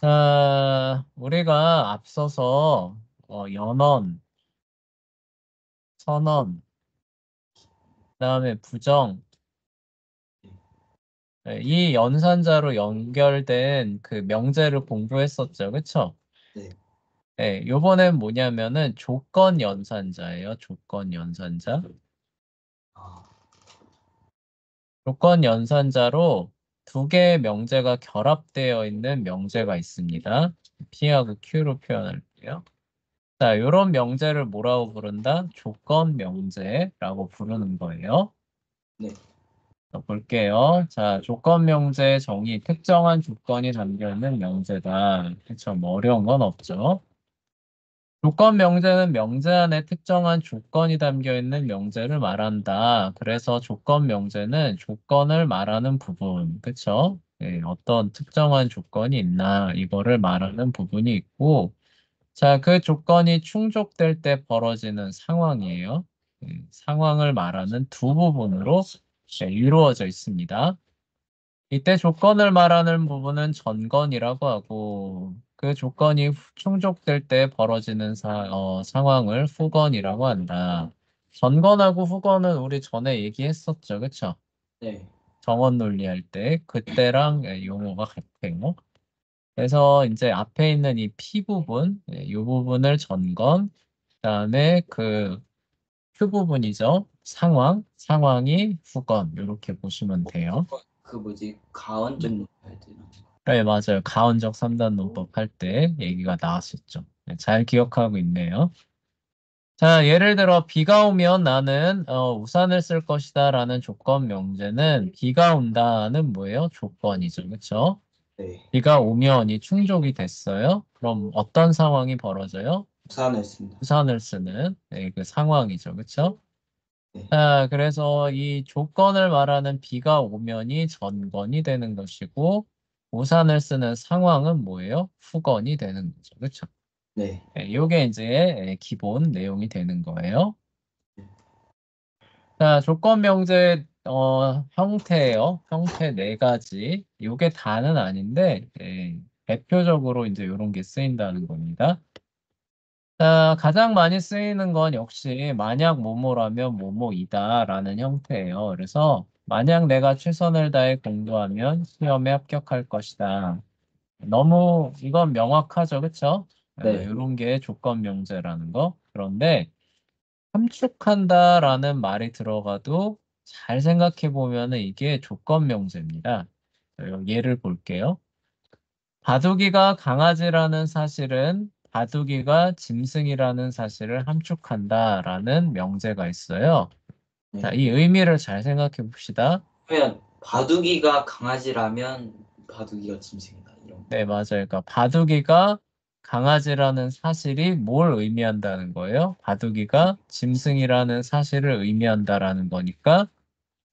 자, 우리가 앞서서 연원, 선원, 그다음에 부정, 이 연산자로 연결된 그 명제를 공부했었죠. 그쵸? 네. 네, 요번엔 뭐냐면은 조건 연산자예요. 조건 연산자. 아, 조건 연산자로 두 개의 명제가 결합되어 있는 명제가 있습니다. P하고 Q로 표현할게요. 자, 이런 명제를 뭐라고 부른다? 조건 명제라고 부르는 거예요. 네. 볼게요. 자, 조건 명제 정의, 특정한 조건이 담겨 있는 명제다. 그쵸? 뭐 어려운 건 없죠. 조건 명제는 명제 안에 특정한 조건이 담겨 있는 명제를 말한다. 그래서 조건 명제는 조건을 말하는 부분, 그쵸? 예, 어떤 특정한 조건이 있나, 이거를 말하는 부분이 있고, 자, 그 조건이 충족될 때 벌어지는 상황이에요. 상황을 말하는 두 부분으로 이루어져 있습니다. 이때 조건을 말하는 부분은 전건이라고 하고, 그 조건이 충족될 때 벌어지는 상황을 후건이라고 한다. 전건하고 후건은 우리 전에 얘기했었죠. 그쵸? 네. 정원 논리할 때, 그때랑 용어가 같아요. 그래서 이제 앞에 있는 이 P 부분, 이 부분을 전건, 그다음에 그 Q 부분이죠. 상황이 후건, 이렇게 보시면 돼요. 그 뭐지? 가언적 네, 논할 때는. 네, 맞아요. 가언적 3단 논법 할 때 얘기가 나왔었죠. 네, 잘 기억하고 있네요. 자, 예를 들어 비가 오면 나는 우산을 쓸 것이다 라는 조건 명제는 비가 온다는 뭐예요? 조건이죠. 그렇죠? 네. 비가 오면 이 충족이 됐어요. 그럼 어떤 상황이 벌어져요? 우산을 쓴다. 우산을 쓰는 그 상황이죠. 그렇죠? 네. 자, 그래서 이 조건을 말하는 비가 오면이 전건이 되는 것이고 우산을 쓰는 상황은 뭐예요? 후건이 되는 거죠. 그렇죠? 네. 이게 이제 기본 내용이 되는 거예요. 자, 조건 명제 형태예요. 형태 네 가지. 이게 다는 아닌데 대표적으로 이제 이런 게 쓰인다는 겁니다. 자, 가장 많이 쓰이는 건 역시 만약 뭐뭐라면 뭐뭐이다라는 형태예요. 그래서 만약 내가 최선을 다해 공부하면 시험에 합격할 것이다. 너무 이건 명확하죠, 그렇죠? 네. 이런 게 조건 명제라는 거. 그런데 함축한다라는 말이 들어가도 잘 생각해 보면은 이게 조건 명제입니다. 예를 볼게요. 바둑이가 강아지라는 사실은 바둑이가 짐승이라는 사실을 함축한다라는 명제가 있어요. 자, 네. 이 의미를 잘 생각해 봅시다. 그러면 바둑이가 강아지라면 바둑이가 짐승이다. 이런 거. 네, 맞아요. 그러니까 바둑이가 강아지라는 사실이 뭘 의미한다는 거예요? 바둑이가 짐승이라는 사실을 의미한다라는 거니까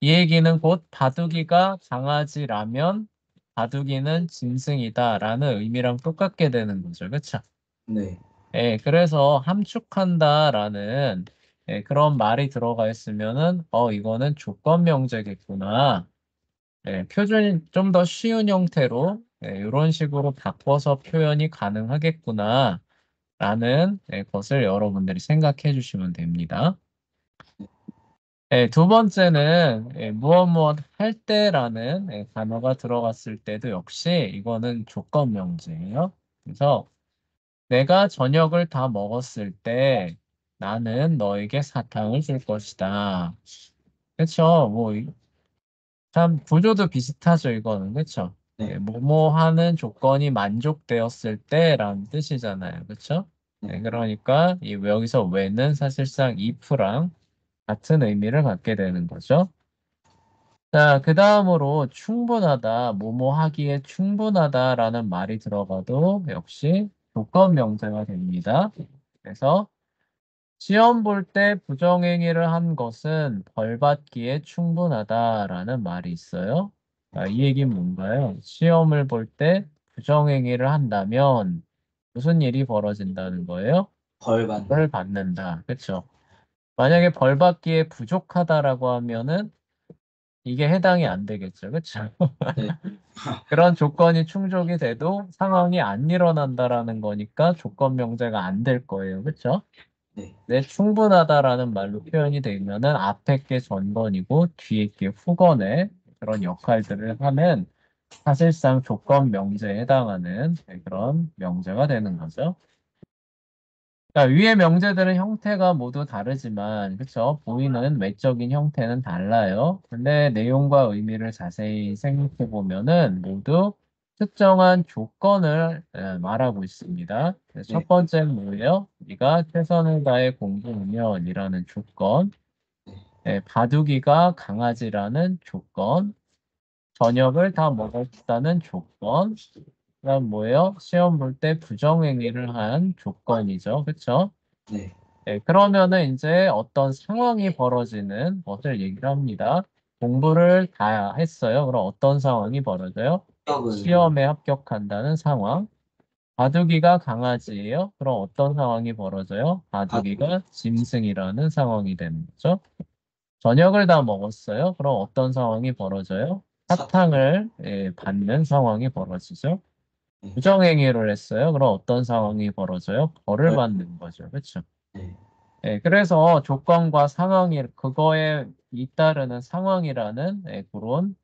이 얘기는 곧 바둑이가 강아지라면 바둑이는 짐승이다라는 의미랑 똑같게 되는 거죠. 그렇죠? 네. 예, 그래서 함축한다라는 그런 말이 들어가 있으면은 이거는 조건 명제겠구나. 표준이 좀 더 쉬운 형태로 이런 식으로 바꿔서 표현이 가능하겠구나. 라는 것을 여러분들이 생각해 주시면 됩니다. 두 번째는 무엇 무엇 할 때라는 단어가 들어갔을 때도 역시 이거는 조건 명제예요. 그래서 내가 저녁을 다 먹었을 때 나는 너에게 사탕을 줄 것이다. 그렇죠? 뭐 참 구조도 비슷하죠, 이거는. 그렇죠? 네. 뭐뭐 하는 조건이 만족되었을 때라는 뜻이잖아요. 그렇죠? 네. 그러니까 여기서 when은 사실상 if랑 같은 의미를 갖게 되는 거죠. 자, 그 다음으로 충분하다, 뭐뭐 하기에 충분하다라는 말이 들어가도 역시 조건 명사가 됩니다. 그래서 시험 볼 때 부정행위를 한 것은 벌 받기에 충분하다라는 말이 있어요. 자, 이 얘기는 뭔가요? 시험을 볼 때 부정행위를 한다면 무슨 일이 벌어진다는 거예요? 벌 받는. 벌을 받는다. 그렇죠? 만약에 벌 받기에 부족하다라고 하면은 이게 해당이 안 되겠죠. 그쵸? 네. 그런 조건이 충족이 돼도 상황이 안 일어난다라는 거니까 조건 명제가 안 될 거예요. 그쵸? 네. 네, 충분하다라는 말로 표현이 되면은 앞에 게 전건이고 뒤에 게 후건의 그런 역할들을 하는 사실상 조건 명제에 해당하는 그런 명제가 되는 거죠. 자, 위의 명제들은 형태가 모두 다르지만, 그쵸? 보이는 외적인 형태는 달라요. 근데 내용과 의미를 자세히 생각해 보면은 모두 특정한 조건을 말하고 있습니다. 네. 첫 번째는 뭐예요? 네가 최선을 다해 공부하면 이라는 조건, 네. 바둑이가 강아지라는 조건, 저녁을 다 먹었다는 조건, 그다음 뭐예요? 시험 볼 때 부정행위를 한 조건이죠. 그쵸? 네. 네, 그러면은 이제 어떤 상황이 벌어지는 것을 얘기를 합니다. 공부를 다 했어요. 그럼 어떤 상황이 벌어져요? 기억을 시험에 합격한다는 상황. 바둑이가 강아지예요. 그럼 어떤 상황이 벌어져요? 바둑. 바둑이가 짐승이라는 상황이 되는 거죠. 저녁을 다 먹었어요. 그럼 어떤 상황이 벌어져요? 사탕. 사탕을 받는 상황이 벌어지죠. 네. 부정행위를 했어요. 그럼 어떤 상황이 벌어져요? 벌을 별. 받는 거죠. 그렇죠? 네. 그래서 조건과 상황이 그거에 잇따르는 상황이라는 그런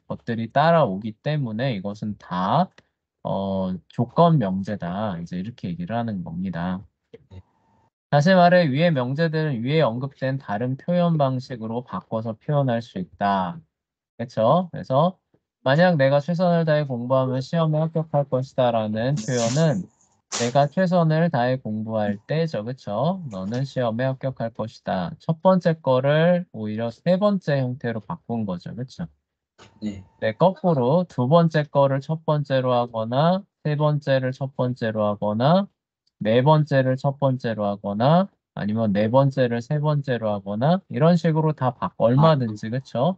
것들이 따라오기 때문에 이것은 다 조건 명제다. 이제 이렇게 얘기를 하는 겁니다. 네. 다시 말해 위의 명제들은 위에 언급된 다른 표현 방식으로 바꿔서 표현할 수 있다. 그렇죠? 그래서 만약 내가 최선을 다해 공부하면 시험에 합격할 것이다라는 표현은 내가 최선을 다해 공부할 때죠. 그쵸? 너는 시험에 합격할 것이다. 첫 번째 거를 오히려 세 번째 형태로 바꾼 거죠. 그쵸? 네. 네, 거꾸로 두 번째 거를 첫 번째로 하거나 세 번째를 첫 번째로 하거나 네 번째를 첫 번째로 하거나 아니면 네 번째를 세 번째로 하거나 이런 식으로 다 아, 얼마든지 그쵸?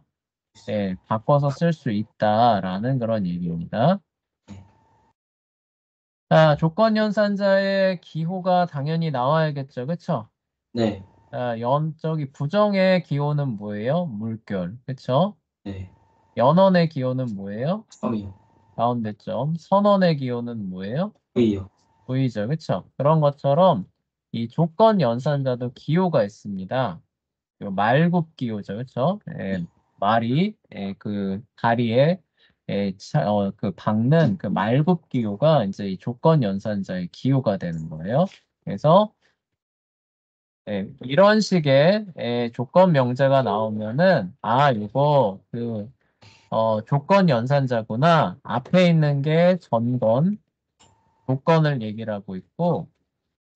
네, 바꿔서 쓸 수 있다라는 그런 얘기입니다. 네. 자, 조건연산자의 기호가 당연히 나와야겠죠. 그쵸? 네. 자, 저기 부정의 기호는 뭐예요? 물결. 그쵸? 네. 연언의 기호는 뭐예요? 섬이요. 가운데 점. 선언의 기호는 뭐예요? V요. V죠. 그쵸? 그런 것처럼 이 조건연산자도 기호가 있습니다. 요 말굽 기호죠. 그쵸? 네. 말이 그 다리에 그 박는 그 말굽 기호가 이제 이 조건 연산자의 기호가 되는 거예요. 그래서 이런 식의 조건 명제가 나오면은 아 이거 그 조건 연산자구나. 앞에 있는 게 전건 조건을 얘기를 하고 있고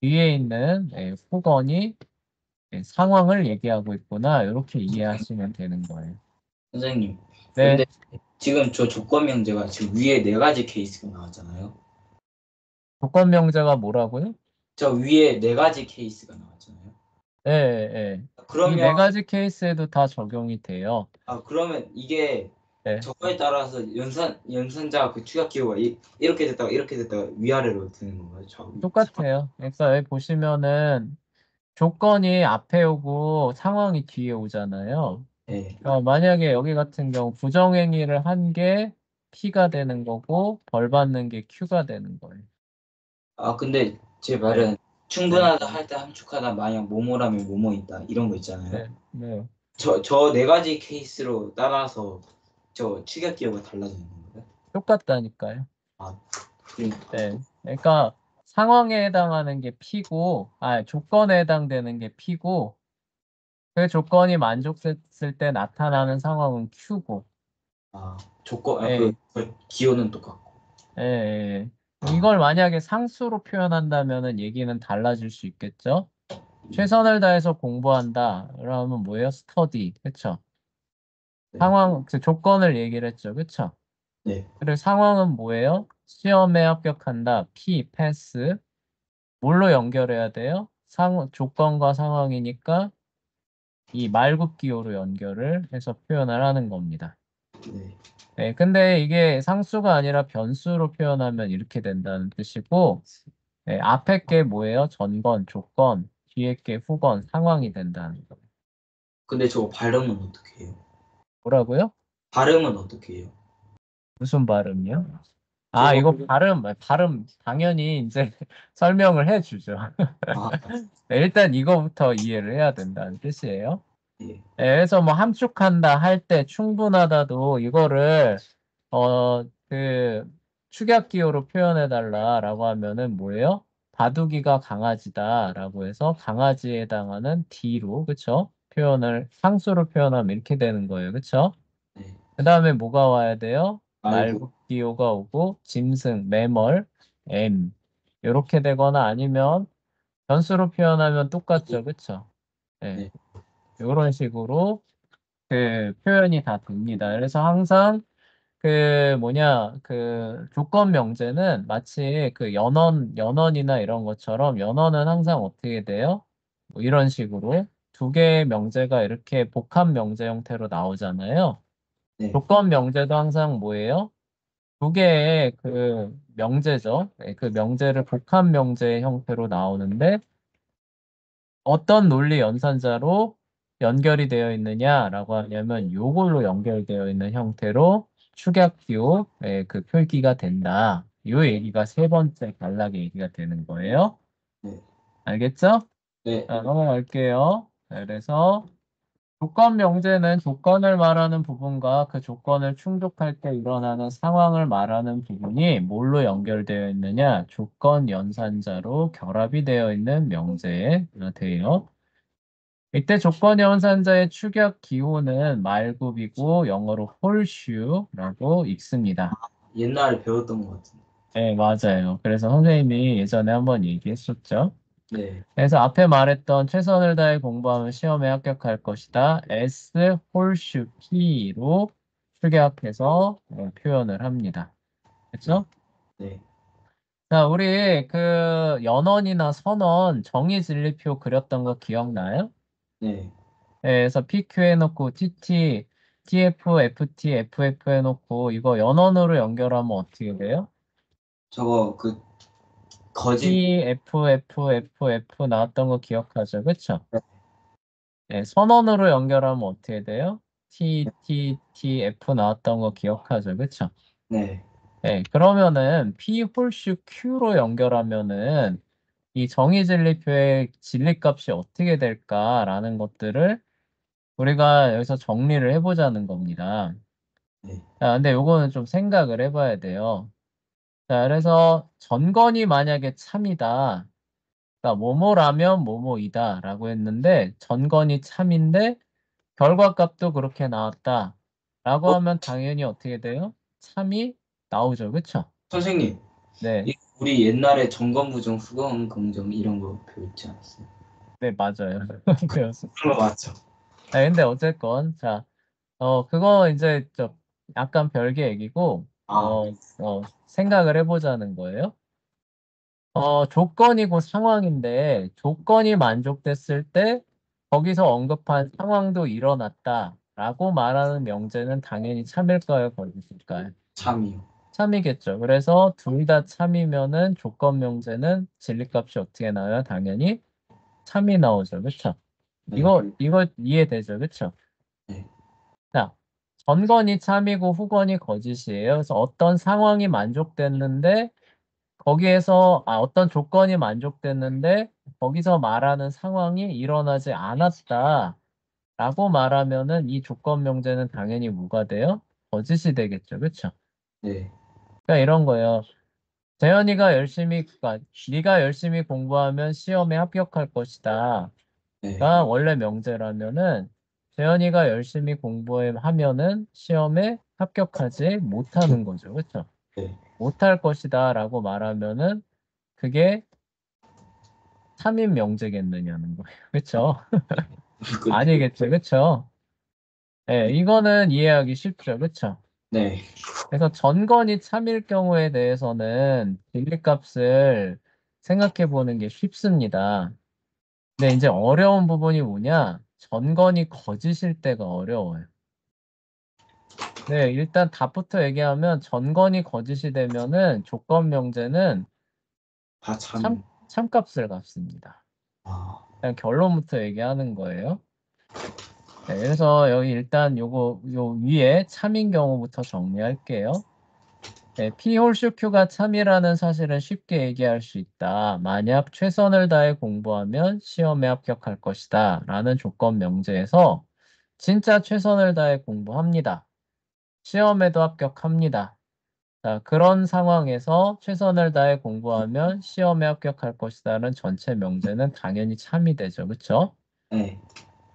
뒤에 있는 후건이 상황을 얘기하고 있구나. 이렇게 이해하시면 되는 거예요. 선생님. 네. 근데 지금 저 조건 명제가 지금 위에 네 가지 케이스가 나왔잖아요. 조건 명제가 뭐라고요? 저 위에 네 가지 케이스가 나왔잖아요. 예, 예. 이 그러면 네 가지 케이스에도 다 적용이 돼요. 그러면 이게 예. 저거에 따라서 연산자 그 추가 기호가 이렇게 됐다가 이렇게 됐다가 위아래로 되는 건가요? 똑같아요. 그러니까 여기 보시면은 조건이 앞에 오고 상황이 뒤에 오잖아요. 네. 만약에 여기 같은 경우 부정행위를 한 게 P가 되는 거고 벌 받는 게 Q가 되는 거예요. 근데 제 네, 말은 네, 충분하다 할 때 함축하다 만약 뭐뭐라면 뭐뭐 있다 이런 거 있잖아요. 네, 네. 저 네 가지 케이스로 따라서 저 추가 기호가 달라지는 건가요? 똑같다니까요. 아, 그러니까. 네. 그러니까 상황에 해당하는 게 P고, 조건에 해당되는 게 P고, 그 조건이 만족했을 때 나타나는 상황은 Q고, 조건 예, 그 기호는 똑같고. 예, 예. 아, 이걸 만약에 상수로 표현한다면은 얘기는 달라질 수 있겠죠? 최선을 다해서 공부한다. 그러면 뭐예요? 스터디. 그쵸? 네. 상황, 그 조건을 얘기를 했죠. 그쵸? 네. 그리고 상황은 뭐예요? 시험에 합격한다. P, 패스. 뭘로 연결해야 돼요? 조건과 상황이니까 이 말굽기호로 연결을 해서 표현을 하는 겁니다. 네. 네, 근데 이게 상수가 아니라 변수로 표현하면 이렇게 된다는 뜻이고, 앞에 게 뭐예요? 전건, 조건, 뒤에 게 후건, 상황이 된다는 거예요. 근데 저거 발음은 어떻게 해요? 뭐라고요? 발음은 어떻게 해요? 무슨 발음이요? 아, 그거 이거 발음 당연히 이제 설명을 해주죠. 아, 네, 일단 이거부터 이해를 해야 된다는 뜻이에요. 예. 네, 그래서 뭐 함축한다 할 때 충분하다도 이거를 그 축약 기호로 표현해 달라라고 하면은 뭐예요? 바둑이가 강아지다라고 해서 강아지에 해당하는 D로 그쵸? 표현을 상수로 표현하면 이렇게 되는 거예요. 그쵸? 네. 그 다음에 뭐가 와야 돼요? 말고 말고 기호가 오고 짐승, 매멀, M 이렇게 되거나 아니면 변수로 표현하면 똑같죠. 그쵸? 네. 네. 이런 식으로 그 표현이 다 됩니다. 그래서 항상 그 뭐냐 그 조건 명제는 마치 그 연원이나 이런 것처럼 연원은 항상 어떻게 돼요? 뭐 이런 식으로 두 개의 명제가 이렇게 복합 명제 형태로 나오잖아요. 네. 조건 명제도 항상 뭐예요? 두 개의 그 명제죠. 네, 그 명제를 복합 명제 형태로 나오는데 어떤 논리 연산자로 연결이 되어 있느냐라고 하냐면 요걸로 연결되어 있는 형태로 축약기호 그 표기가 된다. 요 얘기가 세 번째 단락의 얘기가 되는 거예요. 네. 알겠죠? 네. 자, 넘어갈게요. 자, 그래서 조건 명제는 조건을 말하는 부분과 그 조건을 충족할 때 일어나는 상황을 말하는 부분이 뭘로 연결되어 있느냐? 조건 연산자로 결합이 되어 있는 명제가 돼요. 이때 조건 연산자의 축약 기호는 말굽이고 영어로 horseshoe라고 읽습니다. 옛날에 배웠던 것 같은데. 네, 맞아요. 그래서 선생님이 예전에 한번 얘기했었죠. 네. 그래서 앞에 말했던 최선을 다해 공부하면 시험에 합격할 것이다. S horseshoe key로 축약해서 표현을 합니다. 네. 그렇죠? 네. 자, 우리 그 연원이나 선원 정의 진리표 그렸던 거 기억나요? 네. 네, 그래서 PQ 해놓고 TT, TF, FT, FF 해놓고 이거 연원으로 연결하면 어떻게 돼요? 저거 그 거짓 T, F, F, F, F 나왔던 거 기억하죠? 그쵸? 네, 선언으로 연결하면 어떻게 돼요? T, T, T, F 나왔던 거 기억하죠? 그쵸? 네. 네, 그러면은 P 홀수 Q로 연결하면은 이 정의 진리표의 진리값이 어떻게 될까라는 것들을 우리가 여기서 정리를 해보자는 겁니다. 네. 자, 근데 요거는 좀 생각을 해봐야 돼요. 자, 그래서 전건이 만약에 참이다. 그러니까 뭐뭐라면 뭐뭐이다 라고 했는데 전건이 참인데 결과값도 그렇게 나왔다 라고 어, 하면 당연히 어떻게 돼요? 참이 나오죠. 그쵸? 선생님. 네, 우리 옛날에 점검부정, 후검검정 이런 거 배웠지 않았어요? 네, 맞아요. 배웠습니다. 그런 거 맞죠? 아, 근데 어쨌건, 자, 그거 이제 좀 약간 별개 얘기고, 아, 생각을 해보자는 거예요. 조건이고 상황인데, 조건이 만족됐을 때, 거기서 언급한 상황도 일어났다. 라고 말하는 명제는 당연히 참일까요, 거짓일까요? 참이요. 참이겠죠. 그래서 둘 다 참이면은 조건 명제는 진리값이 어떻게 나와요? 당연히 참이 나오죠. 그쵸? 네. 이거 이해되죠? 그쵸? 네. 자, 전건이 참이고 후건이 거짓이에요. 그래서 어떤 상황이 만족됐는데 어떤 조건이 만족됐는데 거기서 말하는 상황이 일어나지 않았다라고 말하면은 이 조건 명제는 당연히 뭐가 돼요? 거짓이 되겠죠. 그렇죠? 네. 그러니까 이런 거예요. 그러니까 네가 열심히 공부하면 시험에 합격할 것이다. 네. 가 원래 명제라면은 재현이가 열심히 공부하면은 시험에 합격하지 못하는 거죠. 그렇죠? 네. 못할 것이다라고 말하면은 그게 참인 명제겠느냐는 거예요. 그렇죠? 그, 아니겠죠. 그렇죠? 예, 이거는 이해하기 쉽죠. 그렇죠? 네. 그래서 전건이 참일 경우에 대해서는 진리값을 생각해 보는 게 쉽습니다. 근데 이제 어려운 부분이 뭐냐? 전건이 거짓일 때가 어려워요. 네, 일단 답부터 얘기하면 전건이 거짓이 되면은 조건 명제는 다 참. 참값을 갚습니다. 아, 그냥 결론부터 얘기하는 거예요. 네, 그래서 여기 일단 요 위에 참인 경우부터 정리할게요. 네, P 홀수 Q가 참이라는 사실은 쉽게 얘기할 수 있다. 만약 최선을 다해 공부하면 시험에 합격할 것이다. 라는 조건 명제에서 진짜 최선을 다해 공부합니다. 시험에도 합격합니다. 자, 그런 상황에서 최선을 다해 공부하면 시험에 합격할 것이다는 전체 명제는 당연히 참이 되죠. 그쵸? 네.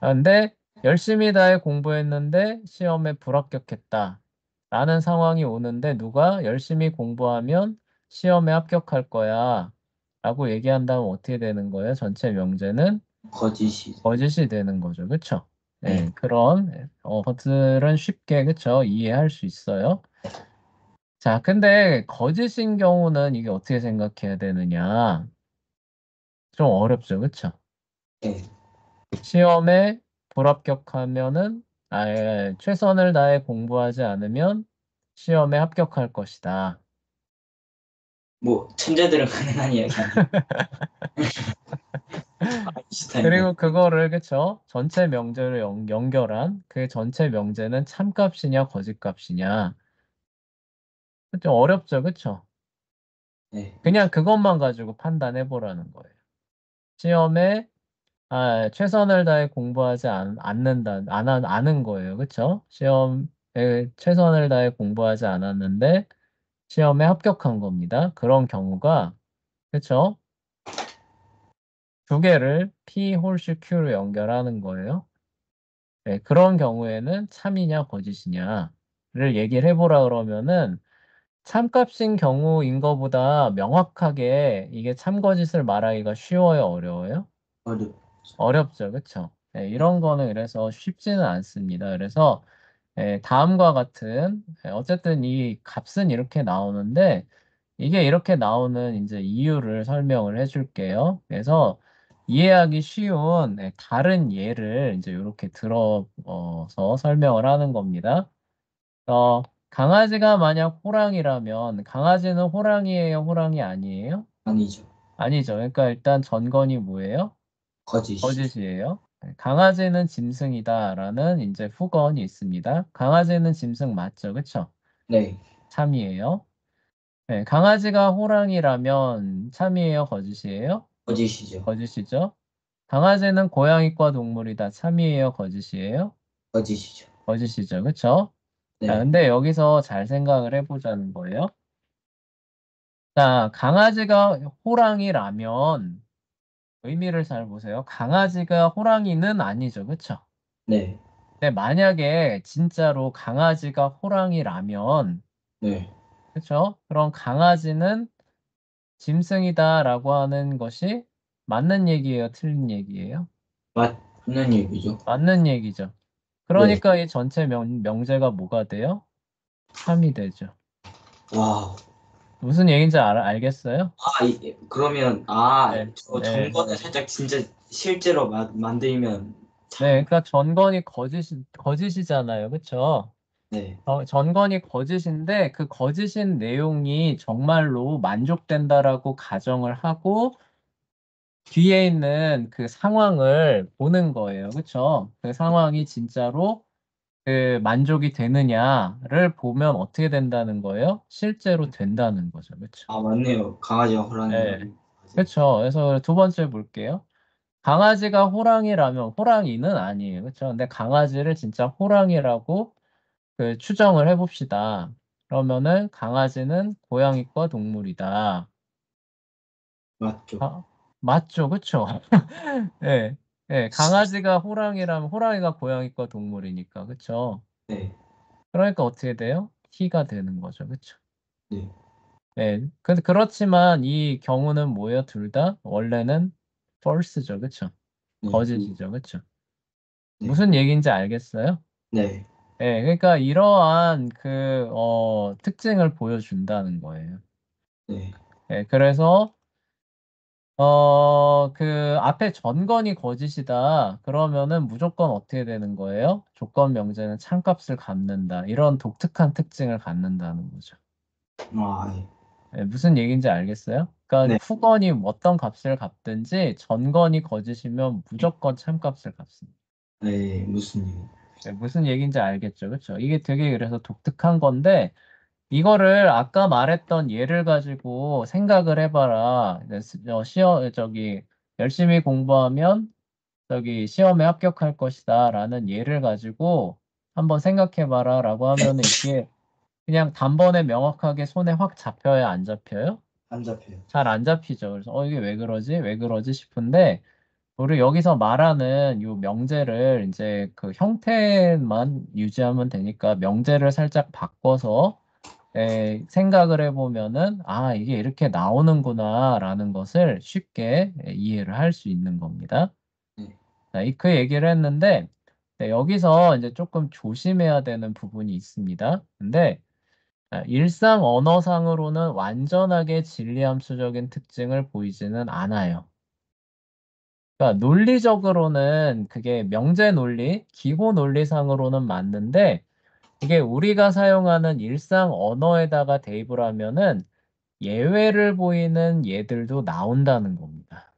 근데 열심히 다해 공부했는데 시험에 불합격했다. 라는 상황이 오는데 누가 열심히 공부하면 시험에 합격할 거야. 라고 얘기한다면 어떻게 되는 거예요? 전체 명제는 거짓이. 거짓이 되는 거죠. 그쵸? 네. 네, 그런 것들은 쉽게 그쵸? 이해할 수 있어요. 자, 근데 거짓인 경우는 이게 어떻게 생각해야 되느냐? 좀 어렵죠. 그쵸? 네. 시험에 불합격하면은 최선을 다해 공부하지 않으면 시험에 합격할 것이다. 뭐 천재들은 가능한 이야기 아니에요. 아인슈타인과. 그리고 그거를 그쵸? 전체 명제를 연결한 그 전체 명제는 참값이냐 거짓값이냐. 좀 어렵죠. 그쵸? 네. 그냥 그것만 가지고 판단해 보라는 거예요. 시험에 최선을 다해 공부하지 않는다, 않은 거예요. 그쵸? 시험에 최선을 다해 공부하지 않았는데, 시험에 합격한 겁니다. 그런 경우가, 그쵸? 두 개를 P 홀수 Q로 연결하는 거예요. 네, 그런 경우에는 참이냐, 거짓이냐를 얘기를 해보라 그러면은, 참값인 경우인 거보다 명확하게 이게 참거짓을 말하기가 쉬워요, 어려워요? 어렵. 어렵죠, 그쵸? 네, 이런 거는 그래서 쉽지는 않습니다. 그래서 다음과 같은 어쨌든 이 값은 이렇게 나오는데 이게 이렇게 나오는 이제 이유를 설명을 해줄게요. 그래서 이해하기 쉬운 다른 예를 이제 이렇게 들어서 설명을 하는 겁니다. 어, 강아지가 만약 호랑이라면 강아지는 호랑이에요, 호랑이 아니에요? 아니죠. 아니죠. 그러니까 일단 전건이 뭐예요? 거짓이죠. 거짓이에요. 네, 강아지는 짐승이다라는 이제 후건이 있습니다. 강아지는 짐승 맞죠? 그쵸? 네. 참이에요. 네, 강아지가 호랑이라면 참이에요? 거짓이에요? 거짓이죠. 거짓이죠. 강아지는 고양이과 동물이다. 참이에요? 거짓이에요? 거짓이죠. 거짓이죠. 그쵸? 자, 네. 근데 여기서 잘 생각을 해보자는 거예요. 자, 강아지가 호랑이라면 의미를 잘 보세요. 강아지가 호랑이는 아니죠. 그쵸? 네. 근데 만약에 진짜로 강아지가 호랑이라면, 네. 그쵸? 그럼 강아지는 짐승이다라고 하는 것이 맞는 얘기예요? 틀린 얘기예요? 맞는 얘기죠. 맞는 얘기죠. 네. 그러니까 이 전체 명제가 뭐가 돼요? 참이 되죠. 와. 무슨 얘기인지 알겠어요? 그러면 네, 저 네. 정보는 살짝 진짜 실제로 만들면 네, 참. 그러니까 전건이 거짓이잖아요. 그쵸? 네. 전건이 거짓인데 그 거짓인 내용이 정말로 만족된다라고 가정을 하고 뒤에 있는 그 상황을 보는 거예요. 그쵸? 그 상황이 진짜로 그 만족이 되느냐를 보면 어떻게 된다는 거예요? 실제로 된다는 거죠. 그쵸? 맞네요. 강아지가 네. 호랑이라면. 맞아요. 그쵸? 그래서 두 번째 볼게요. 강아지가 호랑이라면 호랑이는 아니에요. 그쵸? 근데 강아지를 진짜 호랑이라고 그 추정을 해봅시다. 그러면은 강아지는 고양이과 동물이다. 맞죠. 아, 맞죠, 그쵸? 예, 예, 강아지가 호랑이라면 호랑이가 고양이과 동물이니까, 그쵸? 네. 그러니까 어떻게 돼요? T가 되는 거죠, 그쵸? 네. 예, 근데 그렇지만 이 경우는 뭐예요? 둘 다 원래는 false죠, 그쵸? 네. 거짓이죠, 그쵸? 네. 무슨 얘기인지 알겠어요? 네. 예, 그러니까 이러한 특징을 보여준다는 거예요. 네. 예, 그래서 그 앞에 전건이 거짓이다. 그러면은 무조건 어떻게 되는 거예요? 조건 명제는 참값을 갖는다. 이런 독특한 특징을 갖는다는 거죠. 네. 예, 무슨 얘기인지 알겠어요? 그러니까 네. 후건이 어떤 값을 갚든지 전건이 거짓이면 무조건 참값을 갚습니다. 네, 무슨 얘기? 네, 무슨 얘기인지 알겠죠? 그쵸? 이게 되게 그래서 독특한 건데, 이거를 아까 말했던 예를 가지고 생각을 해봐라. 이제 저기, 열심히 공부하면, 저기, 시험에 합격할 것이다. 라는 예를 가지고 한번 생각해봐라. 라고 하면은 이게 그냥 단번에 명확하게 손에 확 잡혀야 안 잡혀요? 안 잡혀요. 잘 안 잡히죠. 그래서, 이게 왜 그러지? 왜 그러지? 싶은데, 우리 여기서 말하는 요 명제를 이제 그 형태만 유지하면 되니까 명제를 살짝 바꿔서 생각을 해보면은 아, 이게 이렇게 나오는구나라는 것을 쉽게 이해를 할 수 있는 겁니다. 네. 자, 그 얘기를 했는데 여기서 이제 조금 조심해야 되는 부분이 있습니다. 근데 일상 언어상으로는 완전하게 진리함수적인 특징을 보이지는 않아요. 그러니까 논리적으로는 그게 명제 논리, 기호 논리상으로는 맞는데 이게 우리가 사용하는 일상 언어에다가 대입을 하면은 예외를 보이는 예들도 나온다는 겁니다.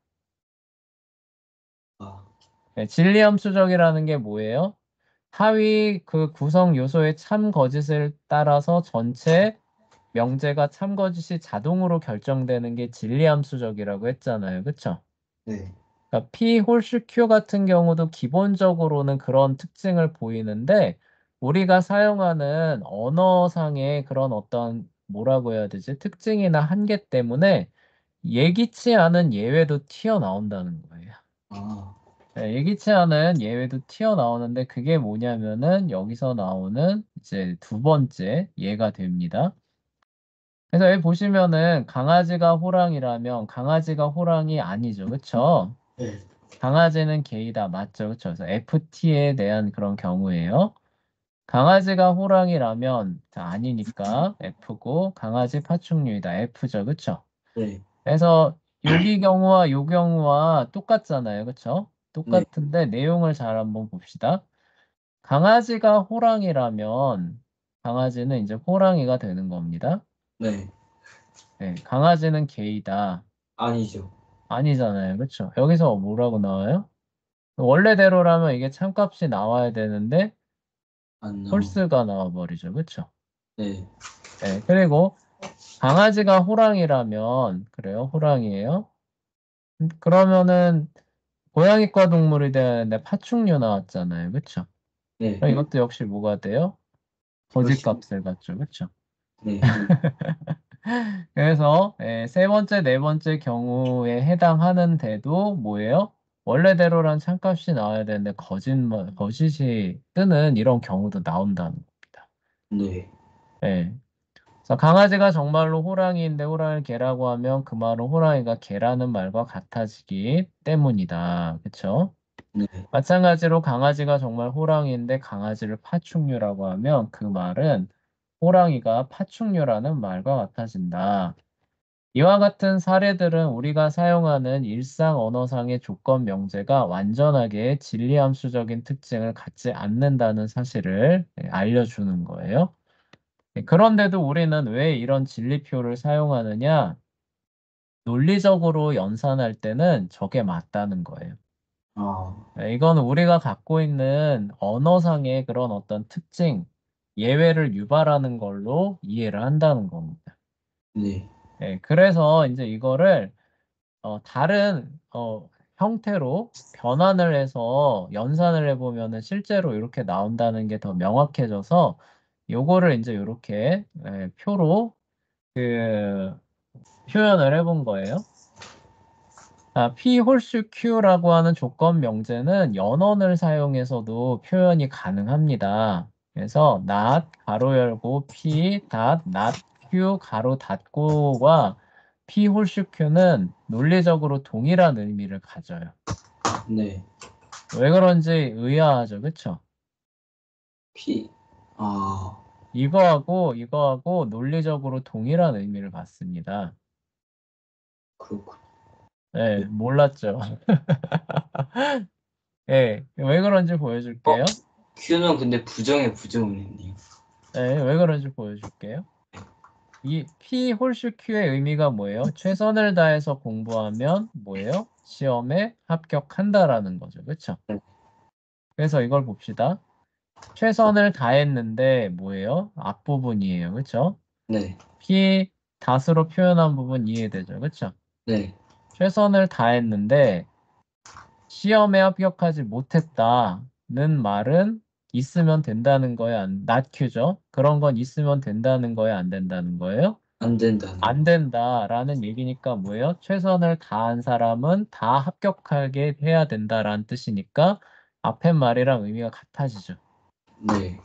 아, 네, 진리함수적이라는 게 뭐예요? 하위 그 구성 요소의 참 거짓을 따라서 전체 명제가 참 거짓이 자동으로 결정되는 게 진리함수적이라고 했잖아요. 그쵸? 네. 그러니까 P 홀수 Q 같은 경우도 기본적으로는 그런 특징을 보이는데 우리가 사용하는 언어상의 그런 어떤 뭐라고 해야 되지? 특징이나 한계 때문에 예기치 않은 예외도 튀어나온다는 거예요. 아, 네, 예기치 않은 예외도 튀어나오는데 그게 뭐냐면은 여기서 나오는 이제 두 번째 예가 됩니다. 그래서 여기 보시면은 강아지가 호랑이라면 강아지가 호랑이 아니죠. 그쵸? 네. 강아지는 개이다. 맞죠? 그쵸? 그래서 FT에 대한 그런 경우예요. 강아지가 호랑이라면 자, 아니니까 F고 강아지 파충류이다. F죠. 그쵸? 네. 그래서 여기 경우와 요 경우와 똑같잖아요. 그쵸? 네. 똑같은데 내용을 잘 한번 봅시다. 강아지가 호랑이라면 강아지는 이제 호랑이가 되는 겁니다. 네. 네, 강아지는 개이다. 아니죠. 아니잖아요. 그쵸? 여기서 뭐라고 나와요? 원래대로라면 이게 참값이 나와야 되는데 안 나와. 홀스가 나와버리죠. 그쵸? 네. 네, 그리고 강아지가 호랑이라면 그래요. 호랑이에요. 그러면은 고양이과 동물이 되는데 파충류 나왔잖아요. 그쵸? 네. 그럼 이것도 역시 뭐가 돼요? 역시. 거짓값을 갖죠. 그쵸? 네. 그래서 세 번째, 네 번째 경우에 해당하는데도 뭐예요? 원래대로란 참값이 나와야 되는데 거짓이 뜨는 이런 경우도 나온다는 겁니다. 네. 예. 그래서 강아지가 정말로 호랑이인데 호랑이를 개라고 하면 그 말은 호랑이가 개라는 말과 같아지기 때문이다. 그쵸? 네. 마찬가지로 강아지가 정말 호랑이인데 강아지를 파충류라고 하면 그 말은 호랑이가 파충류라는 말과 같아진다. 이와 같은 사례들은 우리가 사용하는 일상 언어상의 조건 명제가 완전하게 진리함수적인 특징을 갖지 않는다는 사실을 알려주는 거예요. 그런데도 우리는 왜 이런 진리표를 사용하느냐? 논리적으로 연산할 때는 저게 맞다는 거예요. 아, 이건 우리가 갖고 있는 언어상의 그런 어떤 특징, 예외를 유발하는 걸로 이해를 한다는 겁니다. 네. 그래서 이제 이거를 다른 형태로 변환을 해서 연산을 해보면은 실제로 이렇게 나온다는 게 더 명확해져서 요거를 이제 이렇게 표로 그 표현을 해본 거예요. P 홀수 Q라고 하는 조건 명제는 연원을 사용해서도 표현이 가능합니다. 그래서 not 가로 열고 P 닷 not Q 가로 닫고와 P 홀수 Q는 논리적으로 동일한 의미를 가져요. 네. 왜 그런지 의아하죠, 그쵸? 피. 아, 이거하고 논리적으로 동일한 의미를 갖습니다. 그렇군. 네, 몰랐죠. 네, 왜 그런지 보여줄게요. Q는 근데 부정에 부정을 했네요. 네, 왜 그런지 보여줄게요. 이 P 홀수 Q의 의미가 뭐예요? 최선을 다해서 공부하면 뭐예요? 시험에 합격한다라는 거죠. 그렇죠? 네. 그래서 이걸 봅시다. 최선을 다했는데 뭐예요? 앞부분이에요. 그쵸? 네. P 닷으로 표현한 부분 이해되죠? 그쵸? 네. 최선을 다했는데 시험에 합격하지 못했다는 말은 있으면 된다는 거예요? not Q죠? 그런 건 있으면 된다는 거예요? 안 된다는 거예요? 안 된다는 안 거. 된다라는 얘기니까 뭐예요? 최선을 다한 사람은 다 합격하게 해야 된다라는 뜻이니까 앞에 말이랑 의미가 같아지죠. 네.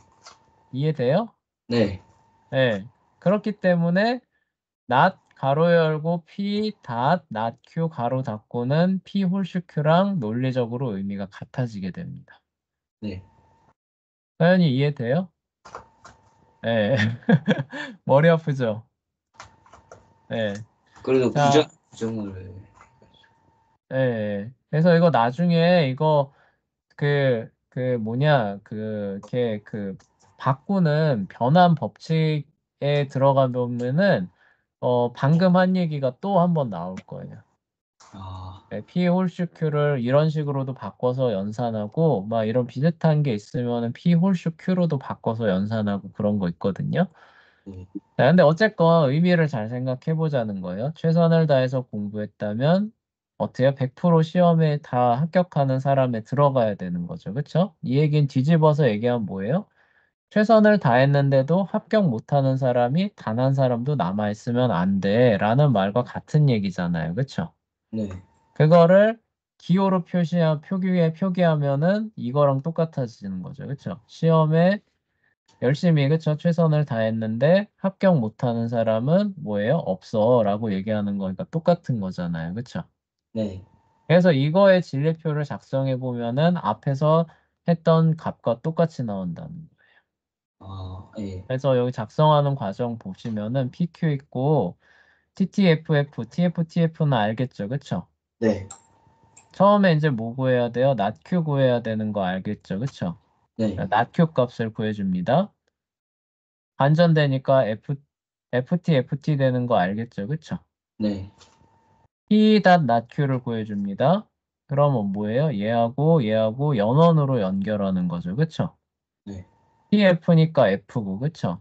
이해돼요? 네. 네. 그렇기 때문에 not 가로 열고 P 닷 not Q 가로 닫고는 P 홀수 Q랑 논리적으로 의미가 같아지게 됩니다. 네. 사연이 이해돼요? 네. 머리 아프죠? 네. 그래도 자, 부정을. 네. 그래서 이거 나중에 이거 그 뭐냐 걔 바꾸는 변환 법칙에 들어가 보면은 방금 한 얘기가 또 한 번 나올 거예요. 아, 네, P 홀수 Q를 이런 식으로도 바꿔서 연산하고 막 이런 비슷한 게 있으면은 P 홀수 Q로도 바꿔서 연산하고 그런 거 있거든요. 네. 자, 근데 어쨌건 의미를 잘 생각해 보자는 거예요. 최선을 다해서 공부했다면 어때요? 100% 시험에 다 합격하는 사람에 들어가야 되는 거죠. 그쵸? 이 얘기는 뒤집어서 얘기하면 뭐예요? 최선을 다했는데도 합격 못하는 사람이 단 한 사람도 남아있으면 안 돼. 라는 말과 같은 얘기잖아요. 그쵸? 네. 그거를 기호로 표기하면은 이거랑 똑같아지는 거죠. 그쵸? 시험에 열심히 그쵸? 최선을 다했는데 합격 못하는 사람은 뭐예요? 없어 라고 얘기하는 거니까 똑같은 거잖아요. 그쵸? 네. 그래서 이거의 진리표를 작성해 보면은 앞에서 했던 값과 똑같이 나온다는 거예요. 아, 예. 그래서 여기 작성하는 과정 보시면은 PQ 있고 TTFF, TFTF는 알겠죠? 그쵸? 네. 처음에 이제 뭐 구해야 돼요? not Q 구해야 되는 거 알겠죠? 그쵸? 네. not Q 값을 구해줍니다. 반전되니까 FT 되는 거 알겠죠? 그쵸? 네. P.NATQ를 구해줍니다. 그러면 뭐예요? 얘하고 연원으로 연결하는 거죠. 그쵸? 네. TF니까 F고, 그쵸?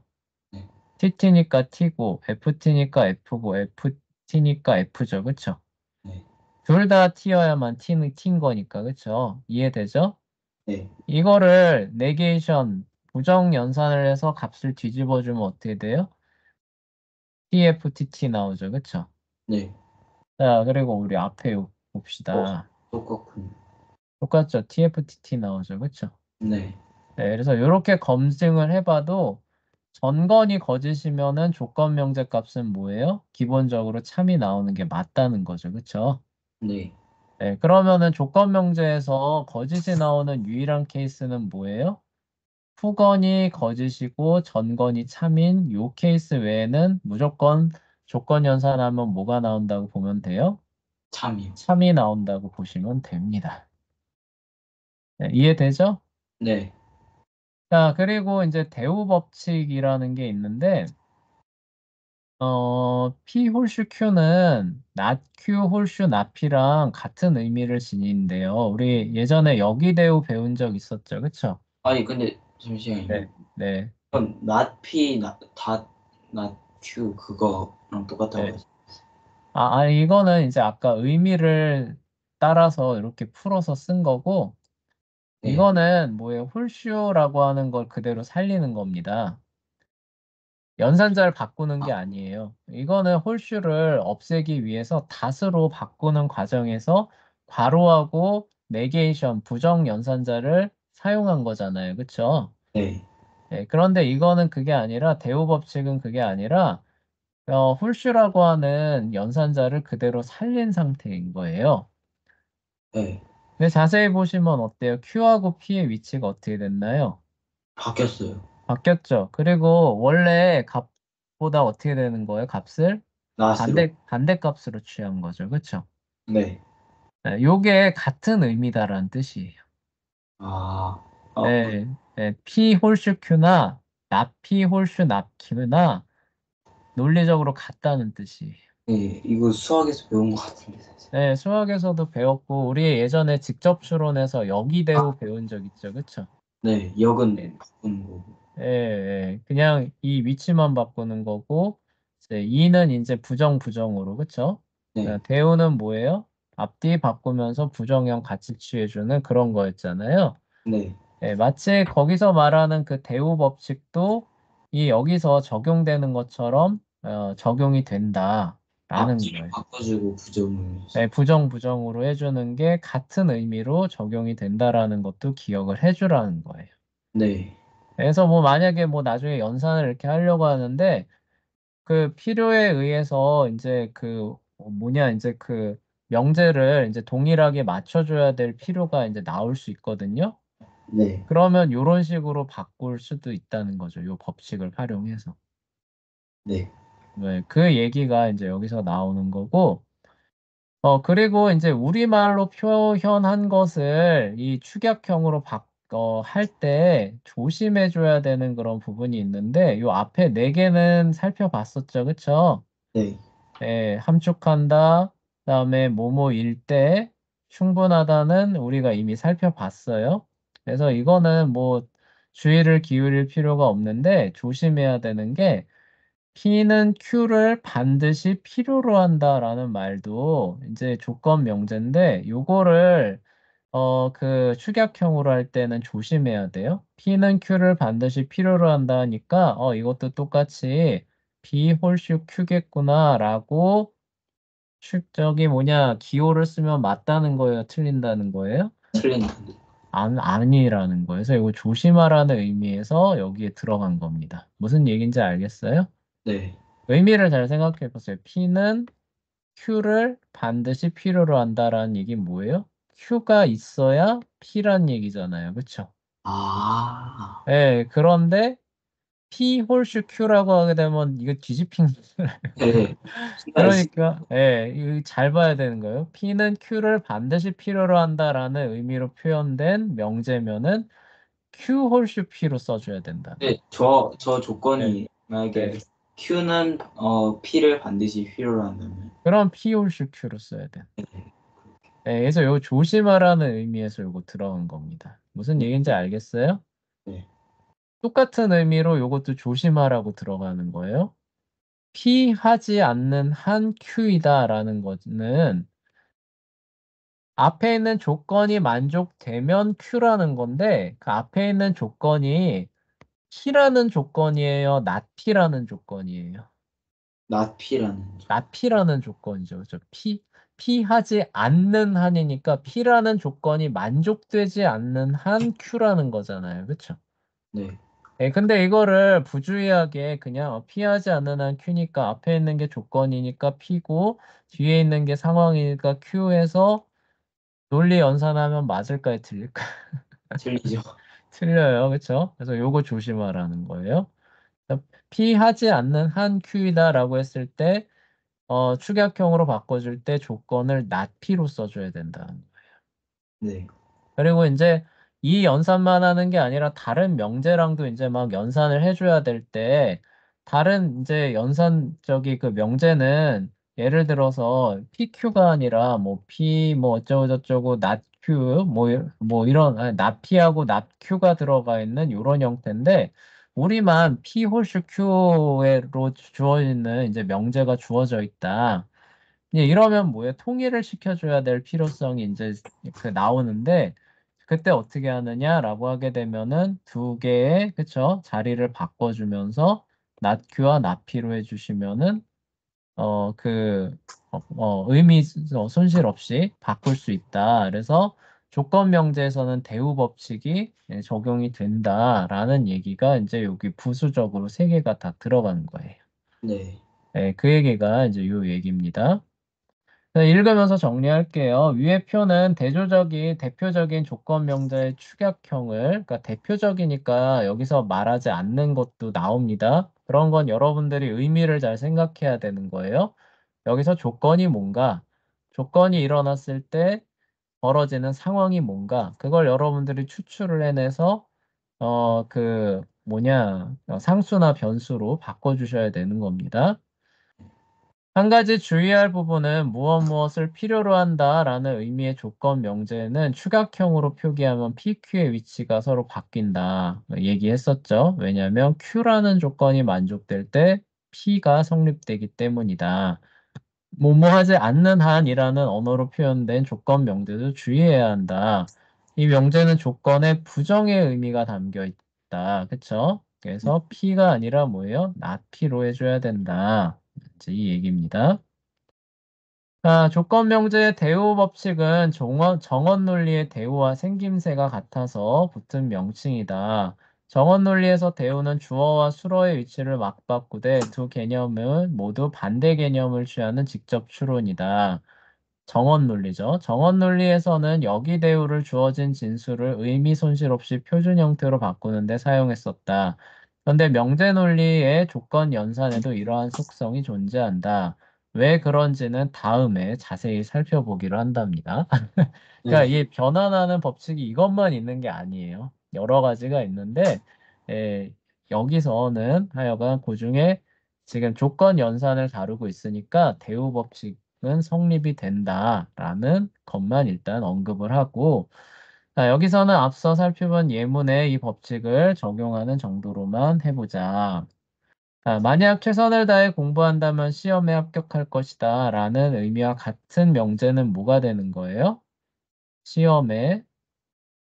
네. TT니까 T고, FT니까 F고, FT니까 F죠. 그쵸? 네. 둘 다 T여야만 T는 T인 거니까, 그쵸? 이해되죠? 네. 이거를 네게이션, 부정 연산을 해서 값을 뒤집어주면 어떻게 돼요? TFTT 나오죠. 그쵸? 네. 자, 그리고 우리 앞에 어, 봅시다. 똑같군. 똑같죠? TFTT 나오죠. 그쵸? 네. 네, 그래서 이렇게 검증을 해봐도 전건이 거짓이면은 조건 명제 값은 뭐예요? 기본적으로 참이 나오는 게 맞다는 거죠. 그쵸? 네. 네, 그러면은 조건 명제에서 거짓이 나오는 유일한 케이스는 뭐예요? 후건이 거짓이고 전건이 참인 요 케이스 외에는 무조건 조건 연산하면 뭐가 나온다고 보면 돼요? 참이요. 참이 나온다고 보시면 됩니다. 네, 이해되죠? 네. 자, 그리고 이제 대우 법칙이라는 게 있는데, P 홀수 Q는 not Q 홀수 not P랑 같은 의미를 지니는데요. 우리 예전에 여기대우 배운 적 있었죠, 그쵸? 아니, 근데, 네, 잠시만요. 네, 그럼, not P, not Q, 그거랑 똑같다고 네. 하죠. 아니, 이거는 이제 아까 의미를 따라서 이렇게 풀어서 쓴 거고, 네. 이거는 뭐예요? 홀수라고 하는 걸 그대로 살리는 겁니다. 연산자를 바꾸는 게 아, 아니에요. 이거는 홀수를 없애기 위해서 닷으로 바꾸는 과정에서 괄호하고 네게이션, 부정 연산자를 사용한 거잖아요. 그쵸? 네. 네, 그런데 이거는 그게 아니라, 대우 법칙은 그게 아니라, 홀수라고 하는 연산자를 그대로 살린 상태인 거예요. 네. 근데 자세히 보시면 어때요? Q하고 P의 위치가 어떻게 됐나요? 바뀌었어요. 바뀌었죠. 그리고 원래 값보다 어떻게 되는 거예요? 값을 not으로. 반대 값으로 취한 거죠. 그렇죠? 네. 요게 같은 의미다라는 뜻이에요. 아, 네, 네, P 홀수 Q나 납 P 홀수 납 Q나 논리적으로 같다는 뜻이에요. 네, 이거 수학에서 배운 것 같은데, 사실. 네, 수학에서도 배웠고, 우리 예전에 직접 추론해서 아, 여기대우 배운 적 있죠, 그쵸? 네, 역은 바꾸는 거고. 예, 예. 그냥 이 위치만 바꾸는 거고, 이제 이는 이제 부정으로, 그쵸? 네, 대우는 뭐예요? 앞뒤 바꾸면서 부정형 같이 취해주는 그런 거였잖아요. 네. 예, 마치 거기서 말하는 그 대우 법칙도 이 여기서 적용되는 것처럼 적용이 된다라는 앞뒤를 거예요. 바꿔주고 부정을. 예, 부정으로 해주는 게 같은 의미로 적용이 된다라는 것도 기억을 해주라는 거예요. 네, 그래서 뭐 만약에 뭐 나중에 연산을 이렇게 하려고 하는데 그 필요에 의해서 이제 그 뭐냐 이제 그 명제를 이제 동일하게 맞춰줘야 될 필요가 이제 나올 수 있거든요. 네, 그러면 이런 식으로 바꿀 수도 있다는 거죠. 요 법칙을 활용해서. 네, 네, 그 얘기가 이제 여기서 나오는 거고. 그리고 이제 우리말로 표현한 것을 이 축약형으로 할 때 조심해줘야 되는 그런 부분이 있는데, 요 앞에 네 개는 살펴봤었죠. 그쵸? 네, 예, 함축한다, 그다음에 뭐뭐일 때 충분하다는 우리가 이미 살펴봤어요. 그래서 이거는 뭐 주의를 기울일 필요가 없는데 조심해야 되는 게 P는 Q를 반드시 필요로 한다라는 말도 이제 조건 명제인데 요거를 그 축약형으로 할 때는 조심해야 돼요. P는 Q를 반드시 필요로 한다 하니까 이것도 똑같이 B 홀수 Q겠구나라고 저기 뭐냐 기호를 쓰면 맞다는 거예요, 틀린다는 거예요? 틀린다. 아니라는 거예요. 그래서 이거 조심하라는 의미에서 여기에 들어간 겁니다. 무슨 얘기인지 알겠어요? 네, 의미를 잘 생각해 보세요. P는 Q를 반드시 필요로 한다라는 얘기 뭐예요? Q가 있어야 P란 얘기잖아요. 그쵸? 아, 예, 그런데 P 홀수 Q라고 하게 되면 이거 뒤집힌 네, 순간했어. 그러니까 이거 잘 봐야 되는 거예요. P는 Q를 반드시 필요로 한다라는 의미로 표현된 명제면은 Q 홀수 P로 써줘야 된다는 네, 거. 저 예, 조건이 만약에 예. Q는 P를 반드시 필요로 한다면. 그럼 P 홀수 Q로 써야 돼. 네, 그래서 요 조심하라는 의미에서 요거 들어간 겁니다. 무슨 네, 얘기인지 알겠어요? 네. 똑같은 의미로 요것도 조심하라고 들어가는 거예요. 피하지 않는 한 Q이다라는 거는 앞에 있는 조건이 만족되면 Q라는 건데 그 앞에 있는 조건이 P라는 조건이에요, not P라는 조건이에요. not P라는 점. not P라는 조건이죠. 그죠? P하지 않는 한이니까 P라는 조건이 만족되지 않는 한 Q라는 거잖아요. 그쵸? 네, 근데 이거를 부주의하게 그냥 피하지 않는 한 Q니까 앞에 있는 게 조건이니까 P고 뒤에 있는 게 상황이니까 Q에서 논리 연산하면 맞을까요? 틀릴까요? 틀리죠. 틀려요. 그쵸? 그래서 요거 조심하라는 거예요. 피하지 않는 한 Q이다라고 했을 때 축약형으로 바꿔줄 때 조건을 not P로 써줘야 된다. 네, 그리고 이제 이 연산만 하는 게 아니라 다른 명제랑도 이제 막 연산을 해줘야 될 때 다른 이제 연산적이 그 명제는 예를 들어서 PQ가 아니라 뭐 P 뭐 어쩌고 저쩌고 not Q 뭐 이런 not P하고 not Q가 들어가 있는 이런 형태인데 우리만 P 홀수 Q로 주어 있는 이제 명제가 주어져 있다. 이러면 뭐예요? 통일을 시켜줘야 될 필요성이 이제 그 나오는데 그때 어떻게 하느냐라고 하게 되면은 두 개의 그쵸? 자리를 바꿔주면서 낫큐와 나피로 해주시면은 그 의미 손실 없이 바꿀 수 있다. 그래서 조건 명제에서는 대우 법칙이 적용이 된다라는 얘기가 이제 여기 부수적으로 세 개가 다 들어가는 거예요. 네, 그 얘기가 이제 요 얘기입니다. 네, 읽으면서 정리할게요. 위의 표는 대표적인 조건 명사의 축약형을, 그러니까 대표적이니까 여기서 말하지 않는 것도 나옵니다. 그런 건 여러분들이 의미를 잘 생각해야 되는 거예요. 여기서 조건이 뭔가, 조건이 일어났을 때 벌어지는 상황이 뭔가, 그걸 여러분들이 추출을 해내서, 상수나 변수로 바꿔주셔야 되는 겁니다. 한 가지 주의할 부분은 무엇을 필요로 한다라는 의미의 조건 명제는 추각형으로 표기하면 PQ의 위치가 서로 바뀐다. 얘기했었죠. 왜냐하면 Q라는 조건이 만족될 때 P가 성립되기 때문이다. 뭐뭐 하지 않는 한이라는 언어로 표현된 조건 명제도 주의해야 한다. 이 명제는 조건에 부정의 의미가 담겨 있다. 그쵸? 그래서 P가 아니라 뭐예요? not P로 해줘야 된다. 이제 이 얘기입니다. 자, 조건 명제의 대우 법칙은 정원 논리의 대우와 생김새가 같아서 붙은 명칭이다. 정원 논리에서 대우는 주어와 수어의 위치를 맞바꾸되 두 개념은 모두 반대 개념을 취하는 직접 추론이다. 정원 논리죠. 정원 논리에서는 여기 대우를 주어진 진수를 의미 손실 없이 표준 형태로 바꾸는데 사용했었다. 그런데 명제 논리의 조건 연산에도 이러한 속성이 존재한다. 왜 그런지는 다음에 자세히 살펴보기로 한답니다. 그러니까 네. 이 변환하는 법칙이 이것만 있는 게 아니에요. 여러 가지가 있는데 에, 여기서는 하여간 그중에 지금 조건 연산을 다루고 있으니까 대우 법칙은 성립이 된다라는 것만 일단 언급을 하고 자, 여기서는 앞서 살펴본 예문에 이 법칙을 적용하는 정도로만 해보자. 만약 최선을 다해 공부한다면 시험에 합격할 것이다 라는 의미와 같은 명제는 뭐가 되는 거예요? 시험에,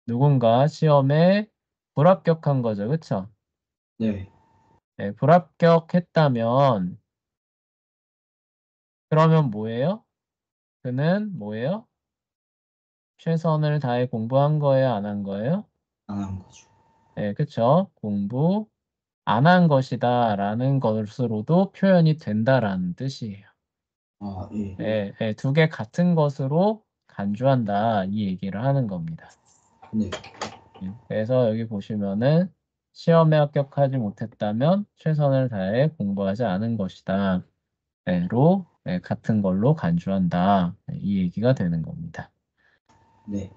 누군가 시험에 불합격한 거죠. 그쵸? 네. 네, 불합격했다면, 그러면 뭐예요? 그는 뭐예요? 최선을 다해 공부한 거예요? 안 한 거예요? 안 한 거죠. 네, 그쵸? 공부 안 한 것이다 라는 것으로도 표현이 된다라는 뜻이에요. 아, 예. 예, 예, 두 개 같은 것으로 간주한다 이 얘기를 하는 겁니다. 네. 그래서 여기 보시면은 시험에 합격하지 못했다면 최선을 다해 공부하지 않은 것이다. 로 같은 걸로 간주한다. 이 얘기가 되는 겁니다. 네.